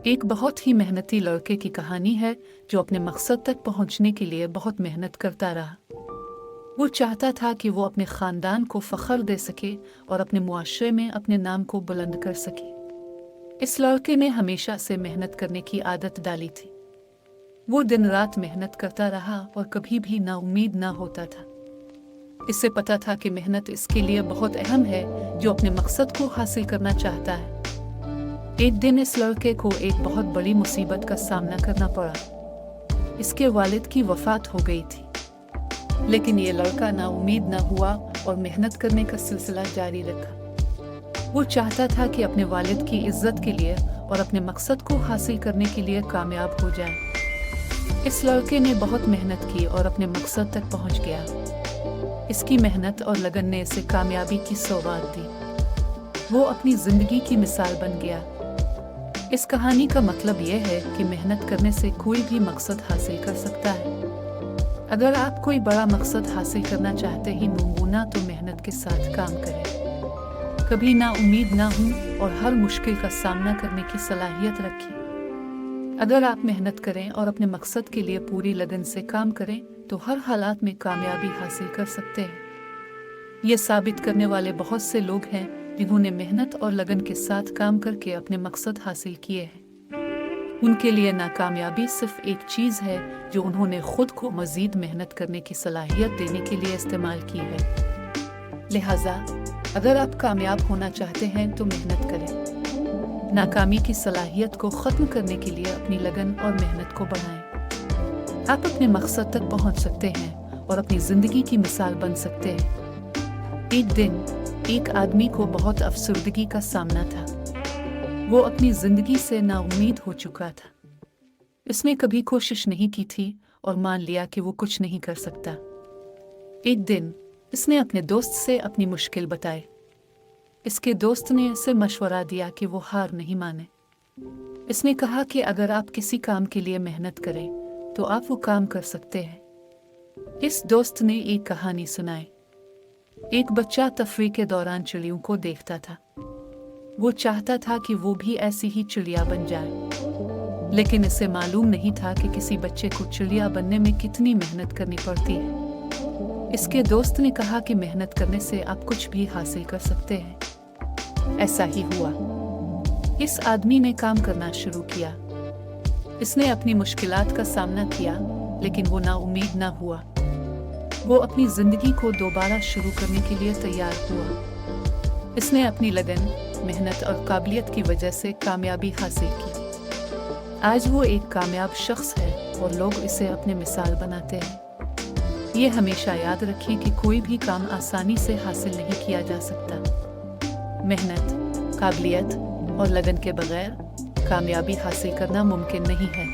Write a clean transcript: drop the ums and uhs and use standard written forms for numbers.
एक बहुत ही मेहनती लड़के की कहानी है जो अपने मकसद तक पहुंचने के लिए बहुत मेहनत करता रहा। वो चाहता था कि वो अपने ख़ानदान को फ़ख्र दे सके और अपने मुआशरे में अपने नाम को बुलंद कर सके। इस लड़के ने हमेशा से मेहनत करने की आदत डाली थी। वो दिन रात मेहनत करता रहा और कभी भी नाउम्मीद ना होता था। इससे पता था कि मेहनत इसके लिए बहुत अहम है जो अपने मकसद को हासिल करना चाहता है। एक दिन इस लड़के को एक बहुत बड़ी मुसीबत का सामना करना पड़ा। इसके वालिद की वफ़ात हो गई थी, लेकिन ये लड़का नाउम्मीद ना हुआ और मेहनत करने का सिलसिला जारी रखा। वो चाहता था कि अपने वालिद की इज्जत के लिए और अपने मकसद को हासिल करने के लिए कामयाब हो जाए। इस लड़के ने बहुत मेहनत की और अपने मकसद तक पहुंच गया। इसकी मेहनत और लगन ने इसे कामयाबी की सौगात दी। वो अपनी ज़िंदगी की मिसाल बन गया। इस कहानी का मतलब यह है कि मेहनत करने से कोई भी मकसद हासिल कर सकता है। अगर आप कोई बड़ा मकसद हासिल करना चाहते ही मुमकिन तो मेहनत के साथ काम करें। कभी ना उम्मीद ना हो और हर मुश्किल का सामना करने की सलाहियत रखें। अगर आप मेहनत करें और अपने मकसद के लिए पूरी लगन से काम करें तो हर हालात में कामयाबी हासिल कर सकते हैं। ये साबित करने वाले बहुत से लोग हैं जिन्होंने मेहनत और लगन के साथ काम करके अपने मकसद हासिल किए हैं। उनके लिए नाकामयाबी सिर्फ एक चीज़ है जो उन्होंने खुद को मज़ीद मेहनत करने की सलाहियत देने के लिए इस्तेमाल की है। लिहाजा अगर आप कामयाब होना चाहते हैं तो मेहनत करें। नाकामी की सलाहियत को ख़त्म करने के लिए अपनी लगन और मेहनत को बढ़ाएं। आप अपने मकसद तक पहुंच सकते हैं और अपनी ज़िंदगी की मिसाल बन सकते हैं। एक दिन एक आदमी को बहुत अफसरदगी का सामना था। वो अपनी ज़िंदगी से नाउम्मीद हो चुका था। इसने कभी कोशिश नहीं की थी और मान लिया कि वो कुछ नहीं कर सकता। एक दिन इसने अपने दोस्त से अपनी मुश्किल बताई। इसके दोस्त ने इसे मशवरा दिया कि वो हार नहीं माने। इसने कहा कि अगर आप किसी काम के लिए मेहनत करें तो आप वो काम कर सकते हैं। इस दोस्त ने एक कहानी सुनाई। एक बच्चा तफरीह के दौरान चिड़ियों को देखता था। वो चाहता था कि वो भी ऐसी ही चिड़िया बन जाए, लेकिन इसे मालूम नहीं था कि किसी बच्चे को चिड़िया बनने में कितनी मेहनत करनी पड़ती है। इसके दोस्त ने कहा कि मेहनत करने से आप कुछ भी हासिल कर सकते हैं। ऐसा ही हुआ। इस आदमी ने काम करना शुरू किया। इसने अपनी मुश्किलात का सामना किया, लेकिन वो नाउम्मीद ना हुआ। वो अपनी ज़िंदगी को दोबारा शुरू करने के लिए तैयार हुआ। इसने अपनी लगन, मेहनत और काबिलियत की वजह से कामयाबी हासिल की। आज वो एक कामयाब शख्स है और लोग इसे अपने मिसाल बनाते हैं। ये हमेशा याद रखें कि कोई भी काम आसानी से हासिल नहीं किया जा सकता। मेहनत, काबिलियत और लगन के बगैर कामयाबी हासिल करना मुमकिन नहीं है।